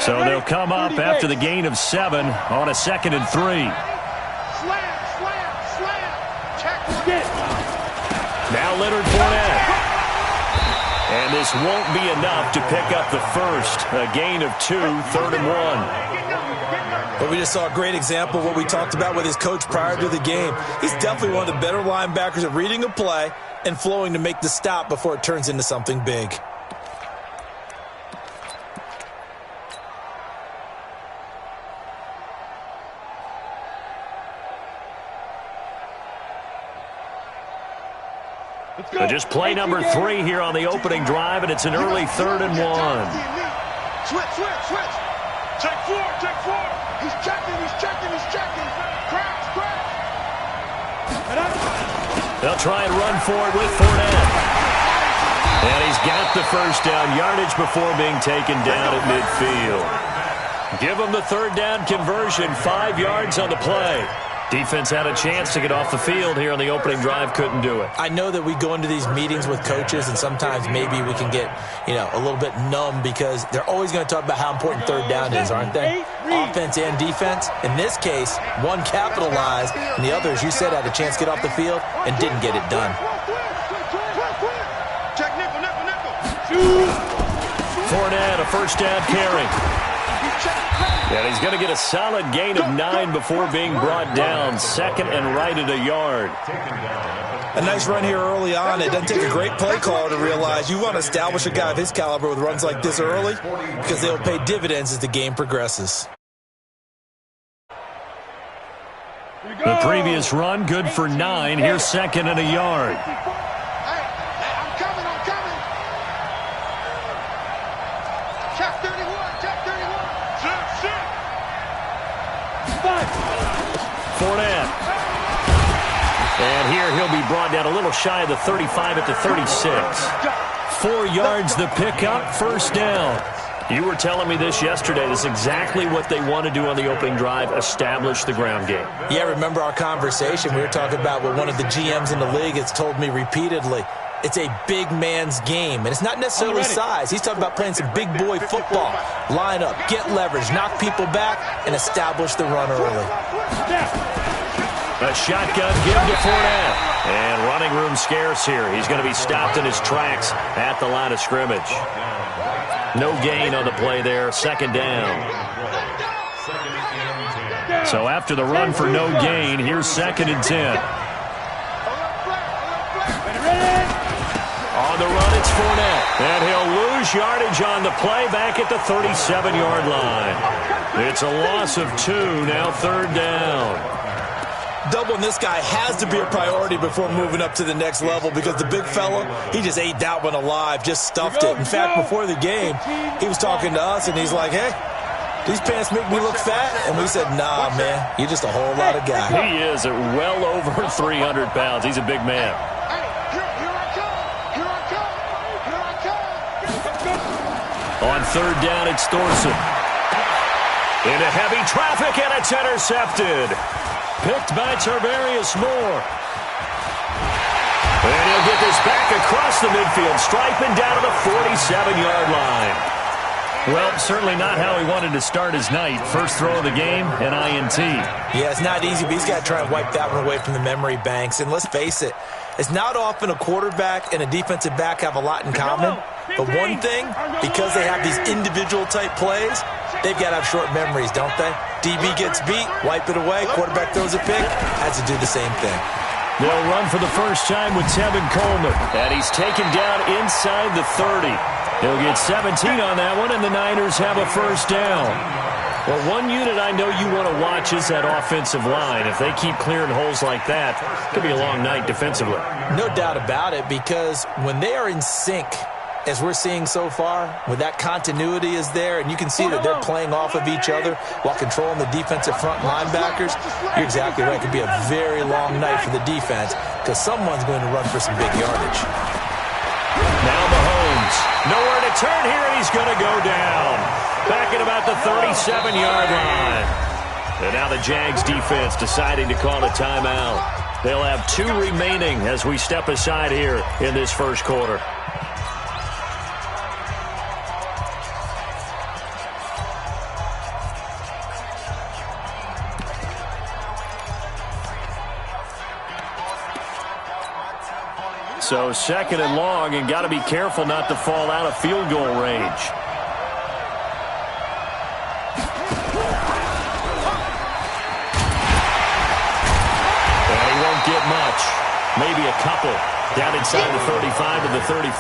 So they'll come up after the gain of 7 on a 2nd and 3. Now Leonard Fournette. And this won't be enough to pick up the first. A gain of 2, 3rd and 1. But we just saw a great example of what we talked about with his coach prior to the game. He's definitely one of the better linebackers at reading a play and flowing to make the stop before it turns into something big. So just play number 3 here on the opening drive, and it's an early 3rd and 1. Switch. Check 4. He's checking. Crash. They'll try and run for it with Fournette. And he's got the first down yardage before being taken down at midfield. Give him the 3rd down conversion, 5 yards on the play. Defense had a chance to get off the field here on the opening drive, couldn't do it. I know that we go into these meetings with coaches, and sometimes maybe we can get, a little bit numb because they're always going to talk about how important 3rd down is, aren't they? Offense and defense. In this case, one capitalized, and the other, as you said, had a chance to get off the field and didn't get it done. Check nickel. Fournette, a first down carry. And he's going to get a solid gain of 9 before being brought down. 2nd and right at a yard. A nice run here early on. It doesn't take a great play caller to realize you want to establish a guy of his caliber with runs like this early because they'll pay dividends as the game progresses. The previous run, good for 9. Here's 2nd and a yard. I'm coming. Check 31. Fournette. And here he'll be brought down a little shy of the 35 at the 36. 4 yards the pickup, 1st down. You were telling me this yesterday. This is exactly what they want to do on the opening drive, establish the ground game. Yeah, remember our conversation. We were talking about what one of the GMs in the league has told me repeatedly. It's a big man's game, and it's not necessarily size. He's talking about playing some big boy football. Line up, get leverage, knock people back, and establish the run early. A shotgun give to Fournette. And running room scarce here. He's going to be stopped in his tracks at the line of scrimmage. No gain on the play there, 2nd down. So after the run for no gain, here's 2nd and 10. On the run, it's Fournette. And he'll lose yardage on the play back at the 37-yard line. It's a loss of 2, now 3rd down. Doubling this guy has to be a priority before moving up to the next level because the big fella, he just ate that one alive, just stuffed it. In fact, before the game, he was talking to us, and he's like, hey, these pants make me look fat? And we said, nah, man, you're just a whole lot of guy. He is at well over 300 pounds. He's a big man. On 3rd down, it's Thorson. Into heavy traffic, and it's intercepted. Picked by Tarvarius Moore. And he'll get this back across the midfield, striping down to the 47-yard line. Well, certainly not how he wanted to start his night. First throw of the game, an INT. Yeah, it's not easy, but he's got to try and wipe that one away from the memory banks. And let's face it, it's not often a quarterback and a defensive back have a lot in common. But one thing, because they have these individual type plays, they've got to have short memories, don't they? DB gets beat, wipe it away, quarterback throws a pick, has to do the same thing. They'll run for the first time with Tevin Coleman. And he's taken down inside the 30. He'll get 17 on that one, and the Niners have a first down. Well, one unit I know you want to watch is that offensive line. If they keep clearing holes like that, it could be a long night defensively. No doubt about it, because when they are in sync, as we're seeing so far, when that continuity is there, and you can see that they're playing off of each other while controlling the defensive front linebackers, you're exactly right. It could be a very long night for the defense because someone's going to run for some big yardage. Now Mahomes. Nowhere to turn here, and he's going to go down. Back at about the 37-yard line. And now the Jags defense deciding to call a timeout. They'll have 2 remaining as we step aside here in this first quarter. So 2nd and long, and got to be careful not to fall out of field goal range. And he won't get much. Maybe a couple. Down inside the 35 to the 34.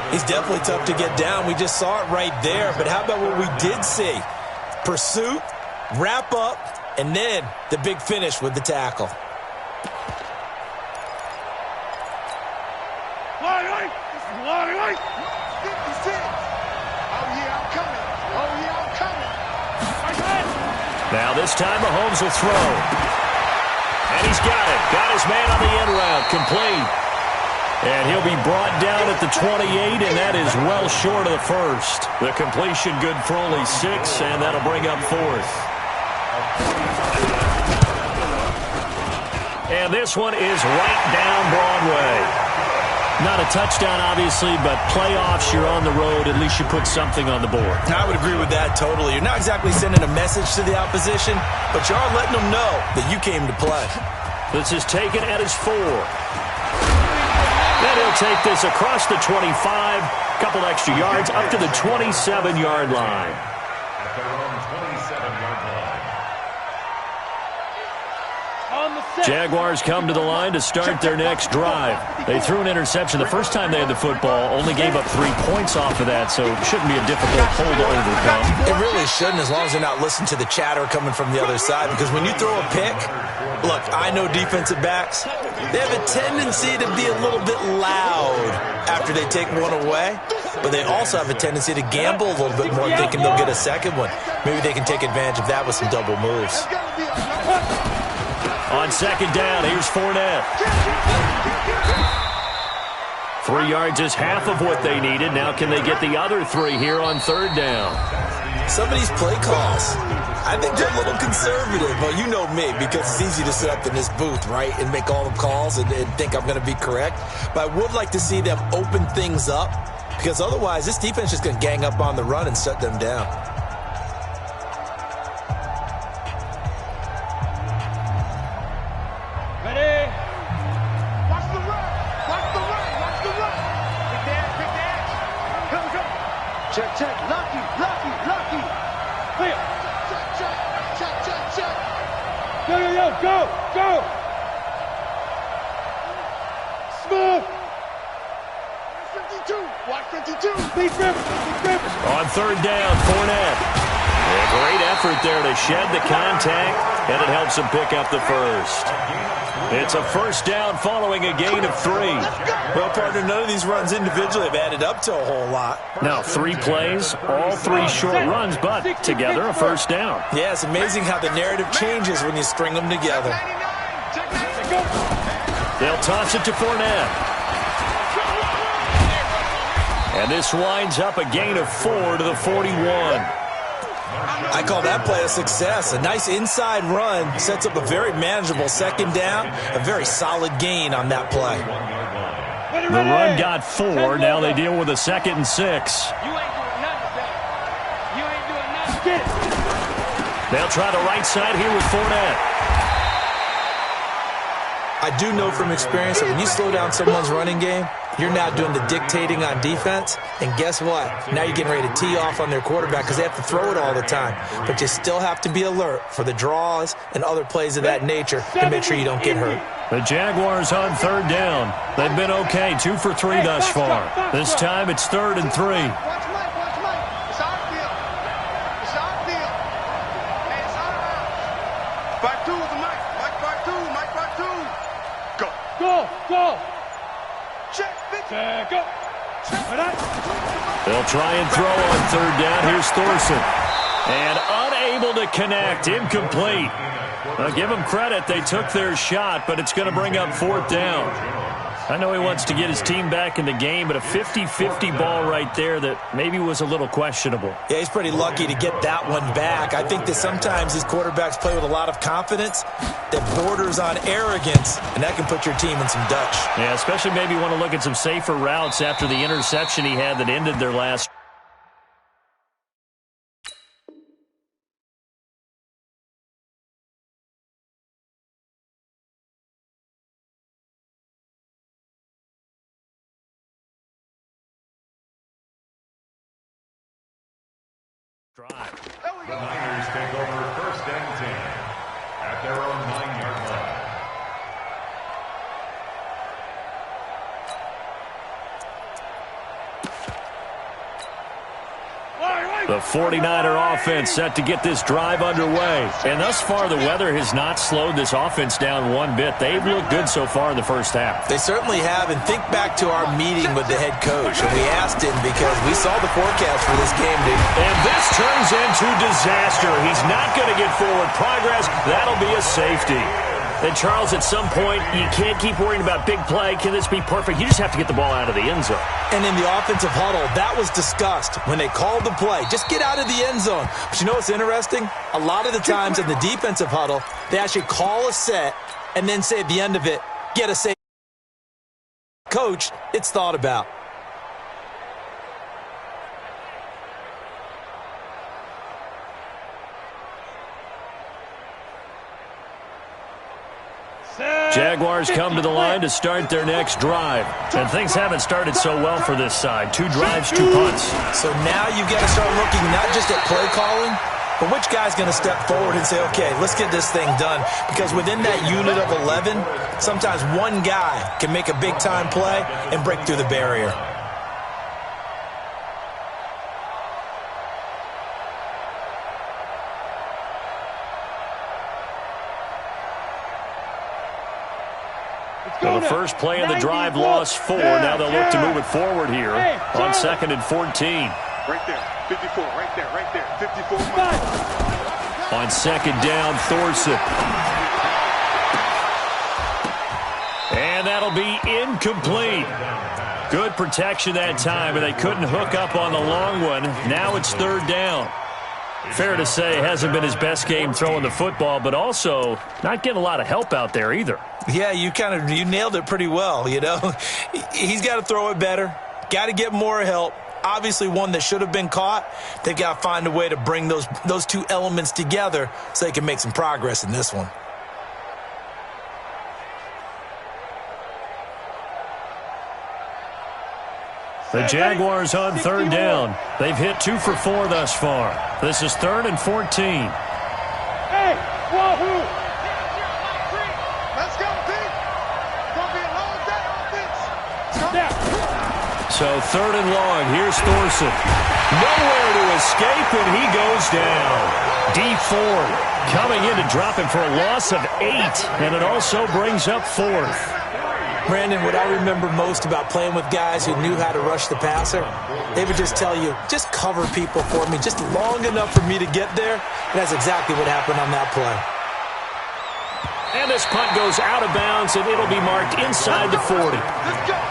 He's definitely tough to get down. We just saw it right there. But how about what we did see? Pursuit, wrap up, and then the big finish with the tackle. Now this time Mahomes will throw. And he's got it. Got his man on the end route. Complete. And he'll be brought down at the 28, and that is well short of the first. The completion good for only 6, and that'll bring up 4th. And this one is right down Broadway. Not a touchdown, obviously, but playoffs, you're on the road. At least you put something on the board. I would agree with that totally. You're not exactly sending a message to the opposition, but you are letting them know that you came to play. This is taken at his 4. Then he'll take this across the 25, couple extra yards, up to the 27-yard line. Jaguars come to the line to start their next drive. They threw an interception the first time they had the football, only gave up 3 points off of that, so it shouldn't be a difficult hole to overcome. It really shouldn't, as long as they're not listening to the chatter coming from the other side, because when you throw a pick, look, I know defensive backs, they have a tendency to be a little bit loud after they take one away, but they also have a tendency to gamble a little bit more, thinking they'll get a second one. Maybe they can take advantage of that with some double moves. On 2nd down, here's Fournette. 3 yards is half of what they needed. Now can they get the other 3 here on 3rd down? Some of these play calls, I think they're a little conservative. Well, you know me, because it's easy to sit up in this booth, right, and make all the calls and think I'm going to be correct. But I would like to see them open things up, because otherwise this defense is just going to gang up on the run and shut them down. Check. Lucky. Clear. Check. Go. Smooth. Watch 52. Big rip. On 3rd down, Fournette. A great effort there to shed the contact, and it helps him pick up the first. It's a 1st down following a gain of 3. Well, partner, none of these runs individually have added up to a whole lot. Now 3 plays, all 3 short runs, but together a 1st down. Yeah, it's amazing how the narrative changes when you string them together. They'll toss it to Fournette. And this winds up a gain of 4 to the 41. I call that play a success. A nice inside run sets up a very manageable 2nd down, a very solid gain on that play. The run got 4. Now they deal with a 2nd and 6. They'll try the right side here with Fournette. I do know from experience that when you slow down someone's running game, you're now doing the dictating on defense. And guess what? Now you're getting ready to tee off on their quarterback because they have to throw it all the time. But you still have to be alert for the draws and other plays of that nature to make sure you don't get hurt. The Jaguars on 3rd down. They've been okay, 2 for 3 thus far. This time it's 3rd and 3. Watch Mike. It's our field. Hey, it's our house. Back 2 with the Mike. Mike back 2. Go. Check. Go. They'll try and throw on 3rd down. Here's Thorson. And unable to connect. Incomplete. Now, give them credit. They took their shot, but it's going to bring up 4th down. I know he wants to get his team back in the game, but a 50-50 ball right there that maybe was a little questionable. Yeah, he's pretty lucky to get that one back. I think that sometimes these quarterbacks play with a lot of confidence that borders on arrogance, and that can put your team in some Dutch. Yeah, especially maybe want to look at some safer routes after the interception he had that ended their last Drive. The Niners take over 1st and 10 at their own 9-yard line. The 49er offense set to get this drive underway. And thus far, the weather has not slowed this offense down one bit. They've looked good so far in the first half. They certainly have. And think back to our meeting with the head coach. And we asked him because we saw the forecast for this game, dude. And this turns into disaster. He's not going to get forward progress. That'll be a safety. And, Charles, at some point, you can't keep worrying about big play. Can this be perfect? You just have to get the ball out of the end zone. And in the offensive huddle, that was discussed when they called the play. Just get out of the end zone. But you know what's interesting? A lot of the times in the defensive huddle, they actually call a set and then say at the end of it, get a safe. Coach, it's thought about. Jaguars come to the line to start their next drive. And things haven't started so well for this side. 2 drives, 2 punts. So now you've got to start looking not just at play calling, but which guy's going to step forward and say, okay, let's get this thing done. Because within that unit of 11, sometimes one guy can make a big-time play and break through the barrier. So the first play of the drive lost 4. Now they'll look to move it forward here on 2nd and 14. Right there, 54, right there, 54. On 2nd down, Thorson. And that'll be incomplete. Good protection that time, and they couldn't hook up on the long one. Now it's 3rd down. Fair to say, hasn't been his best game throwing the football, but also not getting a lot of help out there either. Yeah, you nailed it pretty well, you know. He's got to throw it better, got to get more help. Obviously one that should have been caught. They've got to find a way to bring those 2 elements together so they can make some progress in this one. The Jaguars on 3rd down. They've hit 2 for 4 thus far. This is 3rd and 14. Hey, wahoo! Let's go, Pete. Gonna be a long day offense. So 3rd and long. Here's Thorson. Nowhere to escape, and he goes down. D Ford coming in to drop him for a loss of 8, and it also brings up 4th. Brandon, what I remember most about playing with guys who knew how to rush the passer, they would just tell you, just cover people for me, just long enough for me to get there. And that's exactly what happened on that play. And this punt goes out of bounds, and it'll be marked inside the 40. Let's go.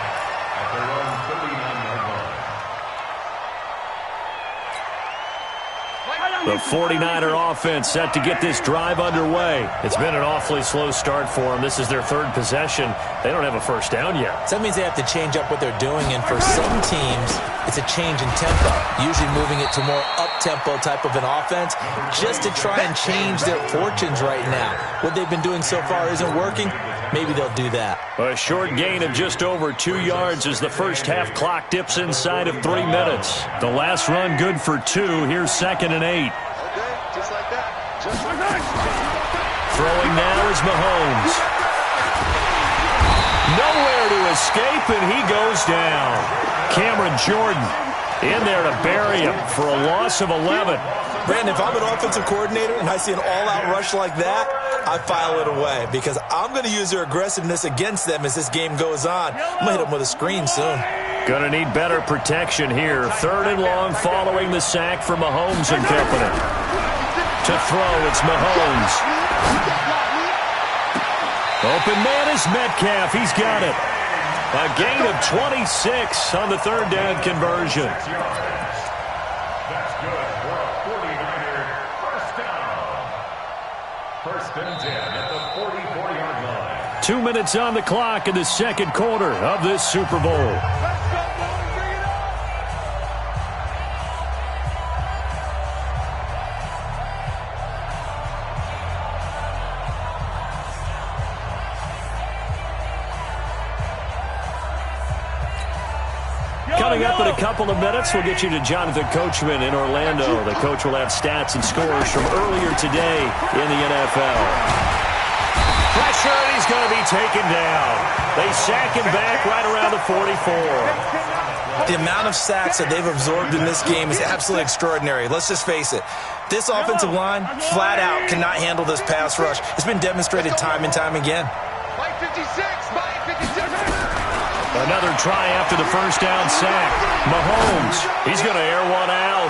The 49er offense set to get this drive underway. It's been an awfully slow start for them. This is their 3rd possession. They don't have a first down yet. So that means they have to change up what they're doing, and for some teams, it's a change in tempo, usually moving it to more up-tempo type of an offense just to try and change their fortunes right now. What they've been doing so far isn't working. Maybe they'll do that. A short gain of just over 2 yards as the first half clock dips inside of 3 minutes. The last run good for 2. Here's 2nd and 8. Okay, just like that. Just like that. Throwing now is Mahomes. Nowhere to escape, and he goes down. Cameron Jordan in there to bury him for a loss of 11. Brandon, if I'm an offensive coordinator and I see an all-out rush like that, I file it away because I'm going to use their aggressiveness against them as this game goes on. I'm going to hit them with a screen soon. Going to need better protection here. 3rd and long following the sack for Mahomes and company. To throw, it's Mahomes. Open man is Metcalf. He's got it. A gain of 26 on the 3rd down conversion. That's good for a 49er first down. 1st and 10 at the 44-yard line. 2 minutes on the clock in the 2nd quarter of this Super Bowl. Coming up in a couple of minutes, we'll get you to Jonathan Coachman in Orlando. The coach will have stats and scores from earlier today in the NFL. Pressure, and he's going to be taken down. They sack him back right around the 44. The amount of sacks that they've absorbed in this game is absolutely extraordinary. Let's just face it. This offensive line, flat out, cannot handle this pass rush. It's been demonstrated time and time again. Another try after the first down sack. Mahomes, he's going to air one out.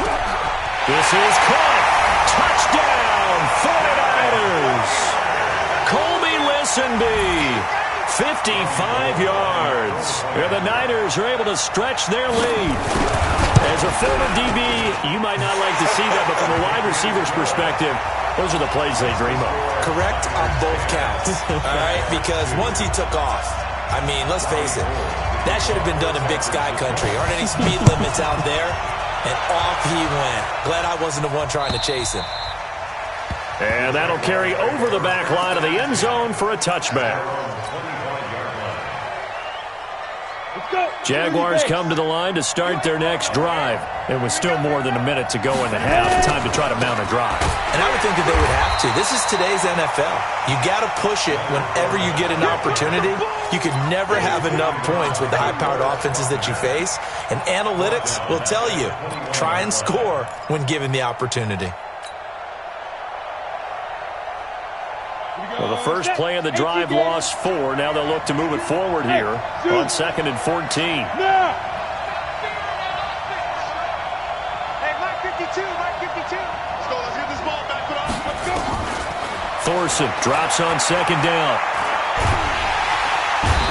This is caught. Touchdown, 49ers. Colby Listenby, 55 yards. And the Niners are able to stretch their lead. As a former DB, you might not like to see that, but from a wide receiver's perspective, those are the plays they dream of. Correct on both counts, all right? Because once he took off, I mean, let's face it, that should have been done in Big Sky Country. Aren't any speed limits out there? And off he went. Glad I wasn't the one trying to chase him. And that'll carry over the back line of the end zone for a touchback. Jaguars come to the line to start their next drive. And with still more than a minute to go in the half, time to try to mount a drive. And I would think that they would have to. This is today's NFL. You got to push it whenever you get an opportunity. You could never have enough points with the high-powered offenses that you face. And analytics will tell you, try and score when given the opportunity. Well, the first play of the drive lost 4. Now they'll look to move it forward here on 2nd and 14. Hey, Mike 52, Mike 52. Let's go, let's get this ball back. Let's go. Thorson drops on 2nd down.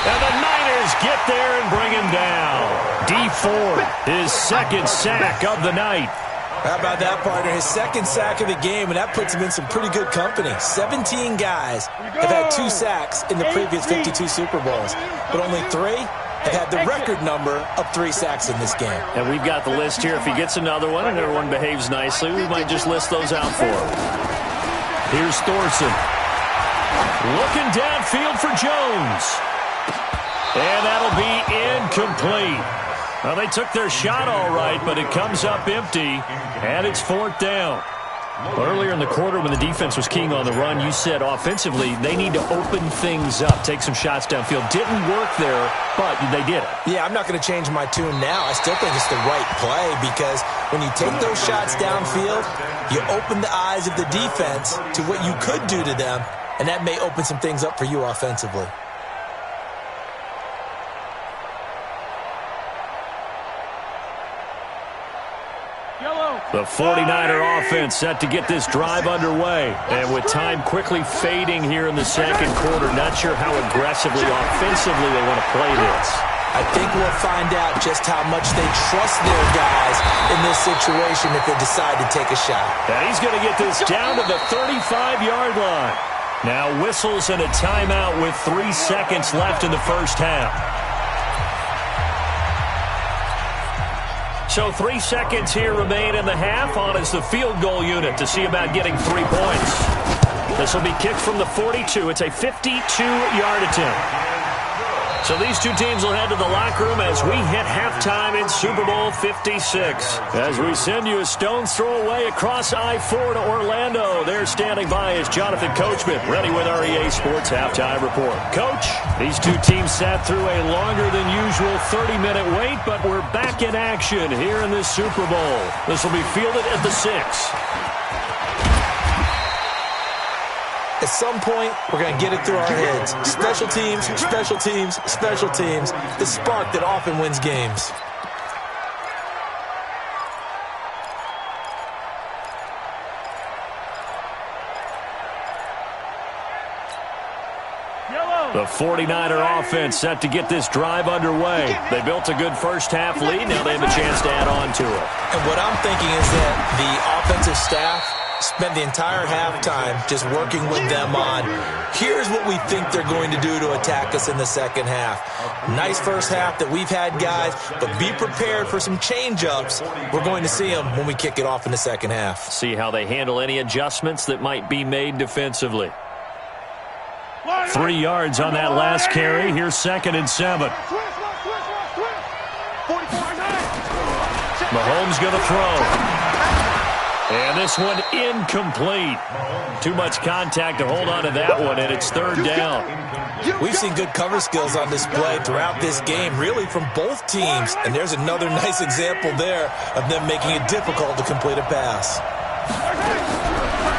And the Niners get there and bring him down. D Ford, his 2nd sack of the night. How about that, partner? His 2nd sack of the game, and that puts him in some pretty good company. 17 guys have had 2 sacks in the previous 52 Super Bowls, but only 3 have had the record number of 3 sacks in this game. And we've got the list here. If he gets another one and everyone behaves nicely, we might just list those out for him. Here's Thorson. Looking downfield for Jones. And that'll be incomplete. Well, they took their shot all right, but it comes up empty, and it's 4th down. Earlier in the quarter when the defense was keying on the run, you said offensively they need to open things up, take some shots downfield. Didn't work there, but they did it. Yeah, I'm not going to change my tune now. I still think it's the right play because when you take those shots downfield, you open the eyes of the defense to what you could do to them, and that may open some things up for you offensively. The 49er offense set to get this drive underway. And with time quickly fading here in the 2nd quarter, not sure how aggressively, offensively they want to play this. I think we'll find out just how much they trust their guys in this situation if they decide to take a shot. And he's going to get this down to the 35-yard line. Now whistles and a timeout with 3 seconds left in the first half. So 3 seconds here remain in the half. On is the field goal unit to see about getting 3 points. This will be kicked from the 42. It's a 52-yard attempt. So these two teams will head to the locker room as we hit halftime in Super Bowl 56. As we send you a stone's throw away across I-4 to Orlando. There standing by is Jonathan Coachman, ready with our EA Sports Halftime Report. Coach, these two teams sat through a longer than usual 30-minute wait, but we're back in action here in this Super Bowl. This will be fielded at the 6. At some point, we're going to get it through our heads. Special teams, special teams, special teams. The spark that often wins games. The 49er offense set to get this drive underway. They built a good first half lead. Now they have a chance to add on to it. And what I'm thinking is that the offensive staff spent the entire halftime just working with them on, here's what we think they're going to do to attack us in the second half. Nice first half that we've had, guys, but be prepared for some change-ups. We're going to see them when we kick it off in the second half. See how they handle any adjustments that might be made defensively. 3 yards on that last carry. Here's 2nd and 7. Mahomes going to throw. And this one incomplete. Too much contact to hold on to that one, and it's third down. We've seen good cover skills on display throughout this game, really from both teams. And there's another nice example there of them making it difficult to complete a pass.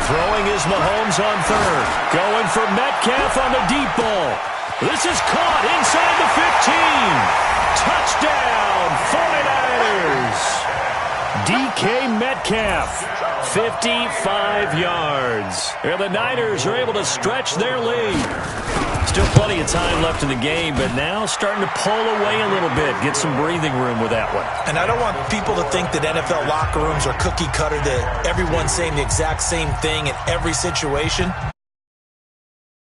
Throwing is Mahomes on third. Going for Metcalf on the deep ball. This is caught inside the 15. Touchdown, 49ers. DK Metcalf. 55 yards. And the Niners are able to stretch their lead. Still plenty of time left in the game, but now starting to pull away a little bit. Get some breathing room with that one. And I don't want people to think that NFL locker rooms are cookie cutter, that everyone's saying the exact same thing in every situation.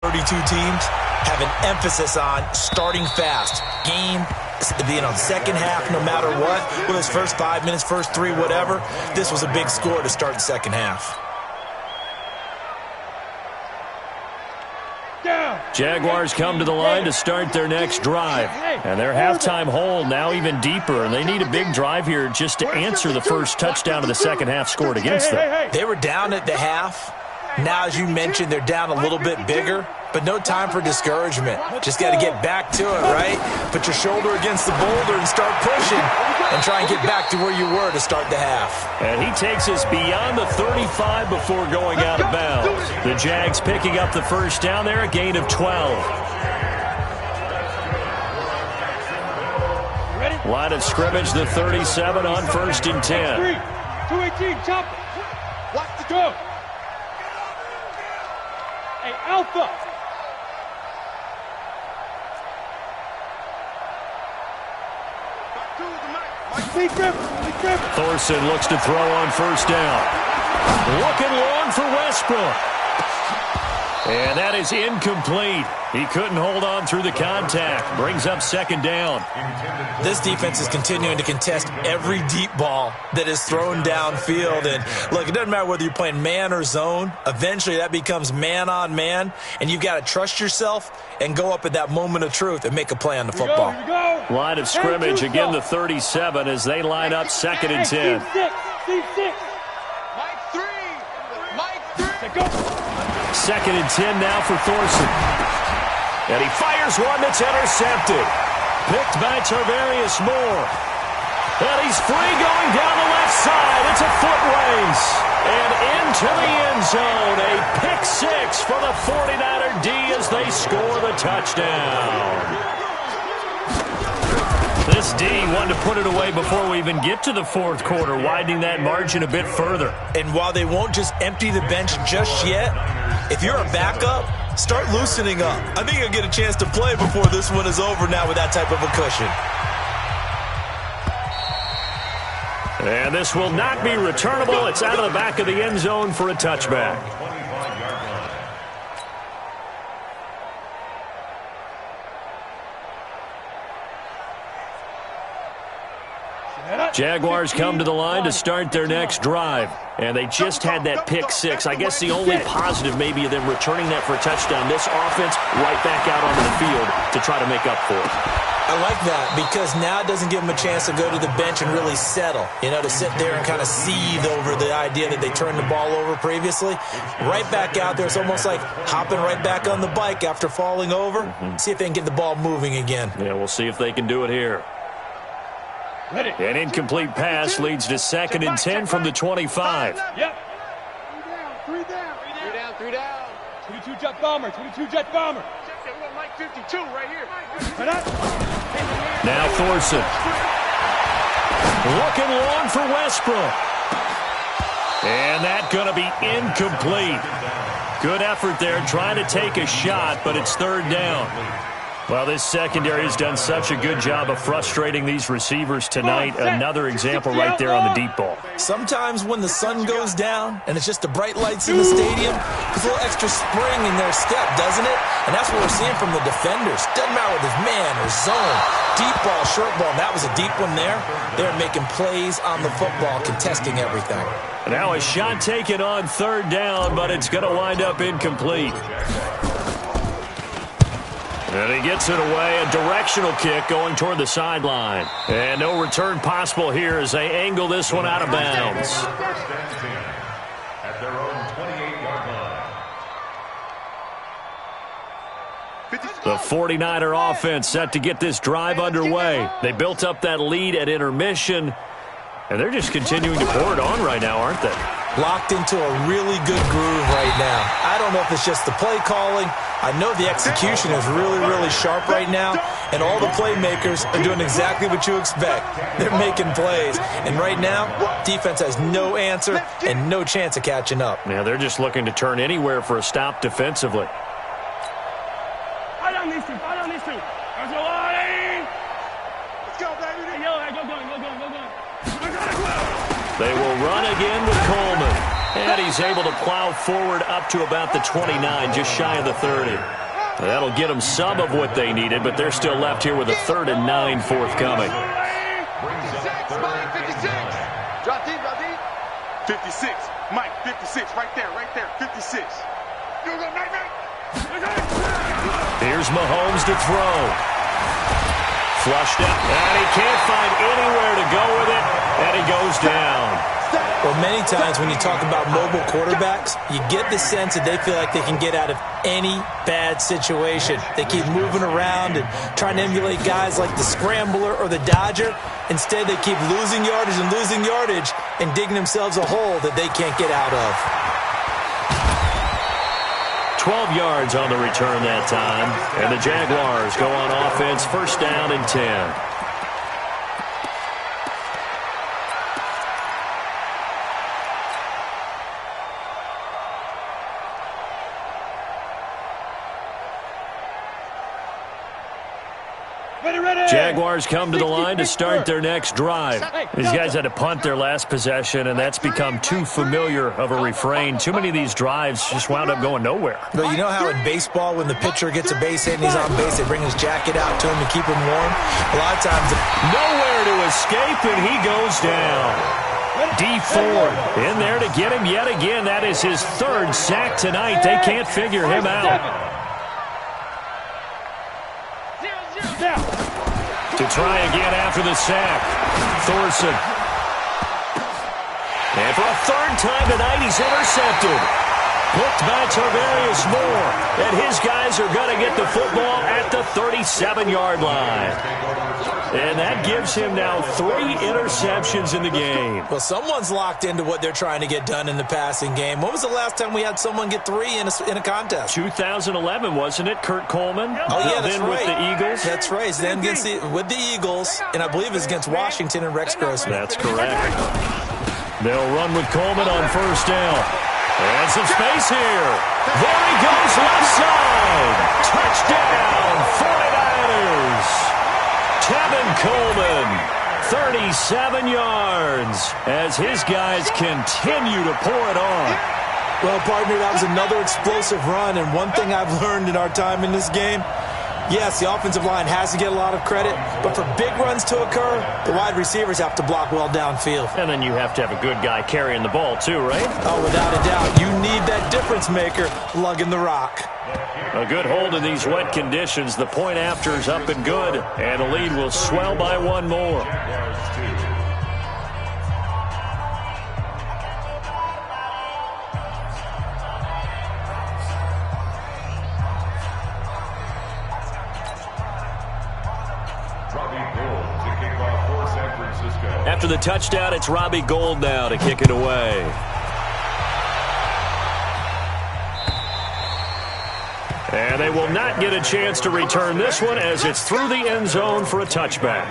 32 teams have an emphasis on starting fast. Game second half, no matter what, whether it's first 5 minutes, first 3, whatever, this was a big score to start the second half. Jaguars come to the line to start their next drive. And their halftime hole now even deeper, and they need a big drive here just to answer the first touchdown of the second half scored against them. They were down at the half. Now, as you mentioned, they're down a little bit bigger, but no time for discouragement. Just got to get back to it, right? Put your shoulder against the boulder and start pushing and try and get back to where you were to start the half. And he takes us beyond the 35 before going out of bounds. The Jags picking up the first down there, a gain of 12. Line of scrimmage, the 37 on 1st and 10. 218, chop it. Watch the go. Hey, Alpha. Thorson looks to throw on first down. Looking long for Westbrook. And that is incomplete. He couldn't hold on through the contact. Brings up second down. This defense is continuing to contest every deep ball that is thrown downfield. And look, it doesn't matter whether you're playing man or zone. Eventually that becomes man on man. And you've got to trust yourself and go up at that moment of truth and make a play on the football. Line of scrimmage, again the 37 as they line up 2nd and 10. Mike 3. Go. 2nd and 10 now for Thorson. And he fires one that's intercepted. Picked by Tarvarius Moore. And he's free going down the left side. It's a foot race. And into the end zone. A pick 6 for the 49er D as they score the touchdown. This D wanted to put it away before we even get to the fourth quarter, widening that margin a bit further. And while they won't just empty the bench just yet, if you're a backup, start loosening up. I think you'll get a chance to play before this one is over now with that type of a cushion. And this will not be returnable. It's out of the back of the end zone for a touchback. Jaguars come to the line to start their next drive. And they just had that pick 6. I guess the only positive maybe of them returning that for a touchdown. This offense right back out onto the field to try to make up for it. I like that because now it doesn't give them a chance to go to the bench and really settle. You know, to sit there and kind of seethe over the idea that they turned the ball over previously. Right back out there. It's almost like hopping right back on the bike after falling over. See if they can get the ball moving again. Yeah, we'll see if they can do it here. An incomplete pass leads to 2nd and 10 from the 25. Yep. 3 down. 22 jet bomber. We got Mike 52 right here. Now Thorson. Looking long for Westbrook. And that's going to be incomplete. Good effort there trying to take a shot, but it's 3rd down. Well, this secondary has done such a good job of frustrating these receivers tonight. Another example right there on the deep ball. Sometimes when the sun goes down and it's just the bright lights in the stadium, there's a little extra spring in their step, doesn't it? And that's what we're seeing from the defenders. Doesn't matter whether it's man or zone, deep ball, short ball. And that was a deep one there. They're making plays on the football, contesting everything. Now a shot taken on 3rd down, but it's going to wind up incomplete. And he gets it away, a directional kick going toward the sideline. And no return possible here as they angle this one out of bounds. At their own 28-yard line. The 49er offense set to get this drive underway. They built up that lead at intermission, and they're just continuing to pour it on right now, aren't they? Locked into a really good groove right now. I don't know if it's just the play calling. I know the execution is really, really sharp right now, and all the playmakers are doing exactly what you expect. They're making plays, and right now, defense has no answer and no chance of catching up. Yeah, they're just looking to turn anywhere for a stop defensively. Fight on these two. Fight on these two. Let's go, Lonnie. Let's go, baby. Hey, yo, go. They will run again with Coleman. And he's able to plow forward up to about the 29, just shy of the 30. That'll get them some of what they needed, but they're still left here with a 3rd and 9 forthcoming. 56, Mike, 56. Drop deep. 56, Mike, 56, right there, 56. You go, Mike. Here's Mahomes to throw. Flushed out, and he can't find anywhere to go with it, and he goes down. Well, many times when you talk about mobile quarterbacks, you get the sense that they feel like they can get out of any bad situation. They keep moving around and trying to emulate guys like the Scrambler or the Dodger. Instead, they keep losing yardage and digging themselves a hole that they can't get out of. 12 yards on the return that time, and the Jaguars go on offense, 1st down and 10. Jaguars come to the line to start their next drive. These guys had to punt their last possession, and that's become too familiar of a refrain. Too many of these drives just wound up going nowhere. But you know how in baseball, when the pitcher gets a base hit and he's on base, they bring his jacket out to him to keep him warm? A lot of times, nowhere to escape, and he goes down. D Ford in there to get him yet again. That is his 3rd sack tonight. They can't figure him out. To try again after the sack. Thorson. And for a 3rd time tonight, he's intercepted. Hooked by Tarvarius Moore. And his guys are going to get the football at the 37-yard line. And that gives him now 3 interceptions in the game. Well, someone's locked into what they're trying to get done in the passing game. When was the last time we had someone get 3 in a contest? 2011, wasn't it? Kurt Coleman? Oh, yeah, that's then right. with the Eagles? That's right. Then with the Eagles, and I believe it's against Washington and Rex Grossman. That's correct. They'll run with Coleman on 1st down. And some space here. There he goes, left side. Touchdown, 49ers. Tevin Coleman, 37 yards, as his guys continue to pour it on. Well, partner, that was another explosive run, and one thing I've learned in our time in this game, yes, the offensive line has to get a lot of credit, but for big runs to occur, the wide receivers have to block well downfield. And then you have to have a good guy carrying the ball too, right? Oh, without a doubt. You need that difference maker lugging the rock. A good hold in these wet conditions. The point after is up and good, and the lead will swell by 1 more. After the touchdown, it's Robbie Gould now to kick it away. And they will not get a chance to return this one as it's through the end zone for a touchback.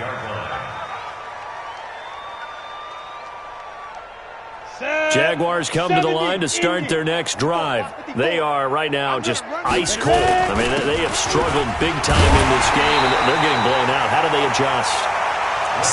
Jaguars come to the line to start their next drive. They are right now just ice cold. I mean, they have struggled big time in this game, and they're getting blown out. How do they adjust?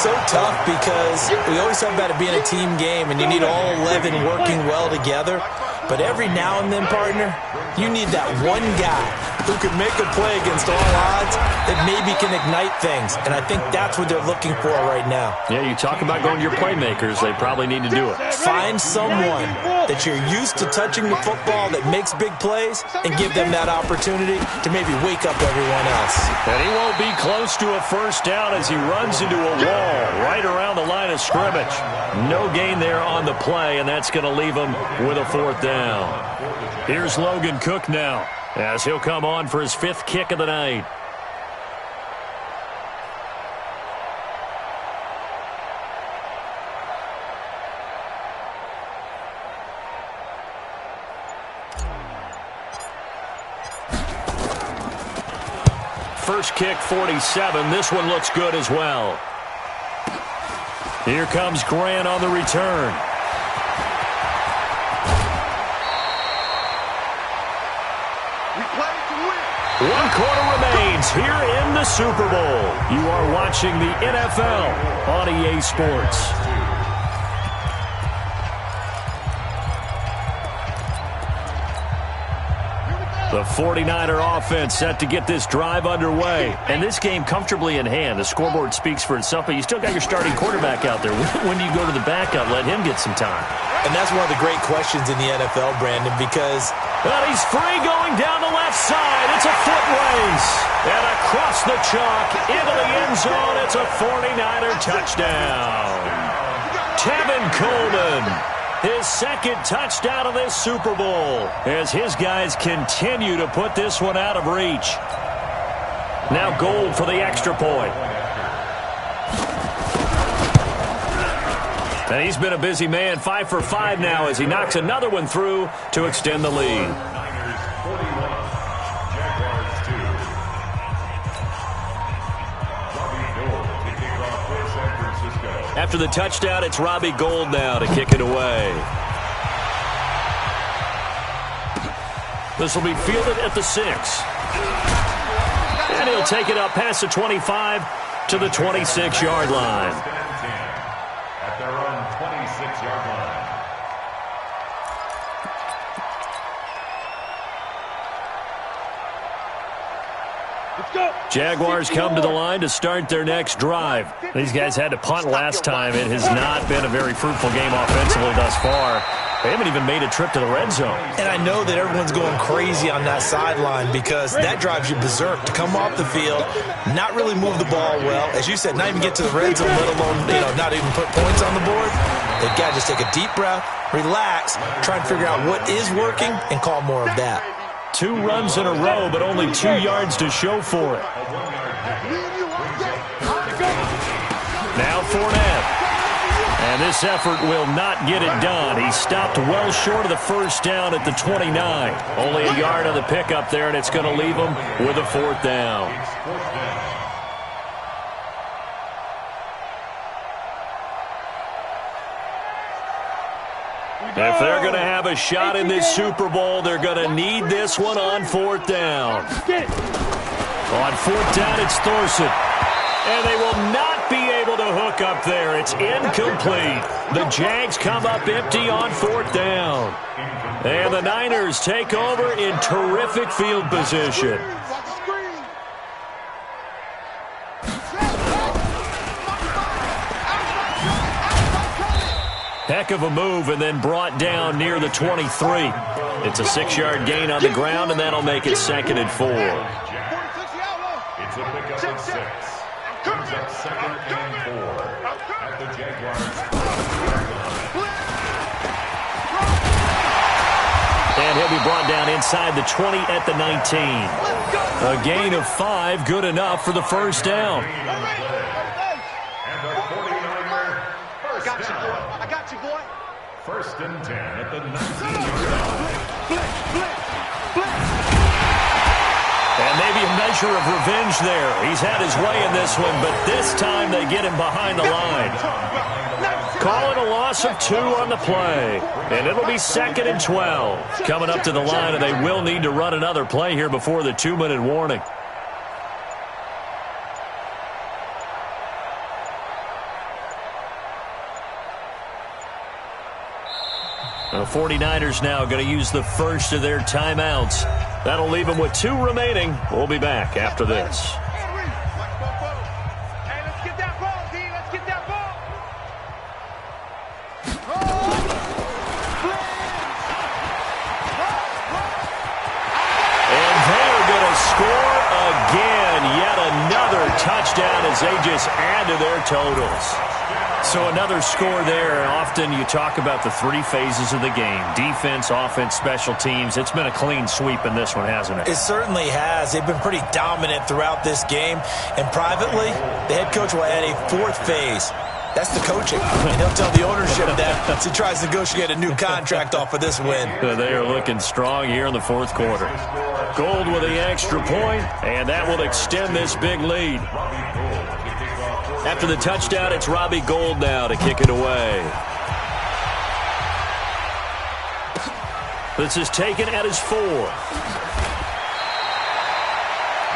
So tough because we always talk about it being a team game and you need all 11 working well together. But every now and then, partner, you need that one guy who can make a play against all odds that maybe can ignite things. And I think that's what they're looking for right now. Yeah, you talk about going to your playmakers. They probably need to do it. Find someone that you're used to touching the football that makes big plays and give them that opportunity to maybe wake up everyone else. And he won't be close to a first down as he runs into a wall right around the line of scrimmage. No gain there on the play, and that's going to leave him with a fourth down. Here's Logan Cook now as he'll come on for his 5th kick of the night. First kick, 47. This one looks good as well. Here comes Grant on the return. We play to win. 1 quarter remains here in the Super Bowl. You are watching the NFL on EA Sports. The 49er offense set to get this drive underway. And this game comfortably in hand. The scoreboard speaks for itself, but you still got your starting quarterback out there. When do you go to the backup? Let him get some time. And that's one of the great questions in the NFL, Brandon, because... Well, he's free going down the left side. It's a foot race. And across the chalk into the end zone. It's a 49er touchdown. Tevin Coleman. His 2nd touchdown of this Super Bowl as his guys continue to put this one out of reach. Now Gold for the extra point. And he's been a busy man, 5 for 5 now as he knocks another one through to extend the lead. After the touchdown, it's Robbie Gould now to kick it away. This will be fielded at the 6. And he'll take it up past the 25 to the 26-yard line. At their own 26-yard line. Jaguars come to the line to start their next drive. These guys had to punt last time. It has not been a very fruitful game offensively thus far. They haven't even made a trip to the red zone. And I know that everyone's going crazy on that sideline because that drives you berserk to come off the field, not really move the ball well. As you said, not even get to the red zone, let alone, not even put points on the board. They've got to just take a deep breath, relax, try and figure out what is working, and call more of that. 2 runs in a row, but only 2 yards to show for it. Now Fournette. And this effort will not get it done. He stopped well short of the first down at the 29. Only a yard on the pickup there, and it's going to leave him with a 4th down. If they're going to have a shot in this Super Bowl, they're going to need this one on 4th down. On 4th down, it's Thorson. And they will not be able to hook up there. It's incomplete. The Jags come up empty on 4th down. And the Niners take over in terrific field position. Heck of a move and then brought down near the 23. It's a 6-yard gain on the ground, and that'll make it 2nd and 4. It's a pickup of 6. Brings up 2nd and 4 at the Jaguars. And he'll be brought down inside the 20 at the 19. A gain of 5, good enough for the first down. And the 49er first down. I got you, boy. 1st and 10 at the 19-yard line. And maybe a measure of revenge there. He's had his way in this one, but this time they get him behind the line. Calling a loss of 2 on the play. And it'll be 2nd and 12. Coming up to the line, and they will need to run another play here before the 2-minute warning. The 49ers now going to use the first of their timeouts. That'll leave them with 2 remaining. We'll be back after this. Hey, let's get that ball, D. Let's get that ball. they just add to their totals. So another score there. Often you talk about the three phases of the game: defense, offense, special teams. It's been a clean sweep in this one, hasn't it? It certainly has. They've been pretty dominant throughout this game. And privately, the head coach will add a fourth phase. That's the coaching. And he'll tell the ownership that as he tries to negotiate a new contract off of this win. They are looking strong here in the fourth quarter. Gold with the extra point, and that will extend this big lead. After the touchdown, it's Robbie Gould now to kick it away. This is taken at his 4.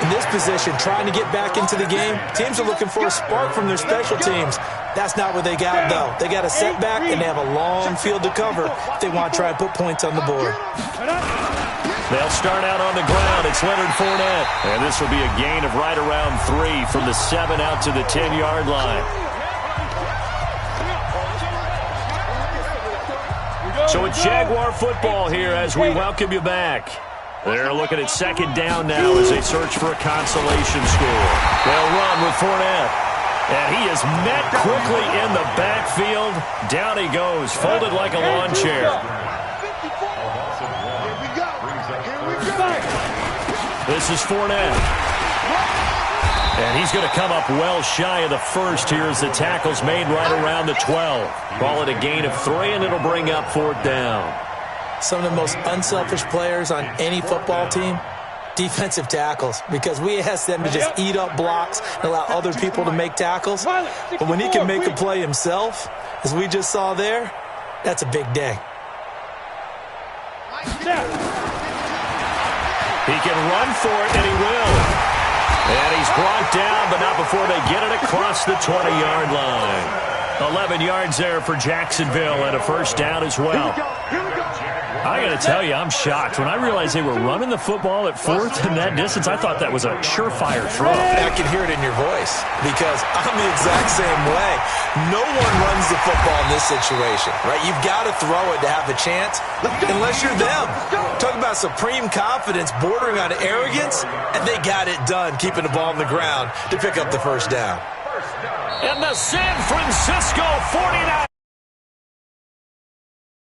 In this position, trying to get back into the game, teams are looking for a spark from their special teams. That's not what they got, though. They got a setback, and they have a long field to cover if they want to try and put points on the board. They'll start out on the ground. It's Leonard Fournette. And this will be a gain of right around 3 from the 7 out to the 10-yard line. So it's Jaguar football here as we welcome you back. They're looking at second down now as they search for a consolation score. They'll run with Fournette. And he is met quickly in the backfield. Down he goes, folded like a lawn chair. This is Fournette. And he's going to come up well shy of the first here as the tackle's made right around the 12. Call it a gain of 3, and it'll bring up 4th down. Some of the most unselfish players on any football team, defensive tackles, because we ask them to just eat up blocks and allow other people to make tackles. But when he can make a play himself, as we just saw there, that's a big day. He can run for it, and he will. And he's brought down, but not before they get it across the 20-yard line. 11 yards there for Jacksonville, and a first down as well. I got to tell you, I'm shocked. When I realized they were running the football at 4th in that distance, I thought that was a surefire throw. I can hear it in your voice because I'm the exact same way. No one runs the football in this situation, right? You've got to throw it to have a chance unless you're them. Talk about supreme confidence bordering on arrogance, and they got it done, keeping the ball on the ground to pick up the first down. And the San Francisco 49ers.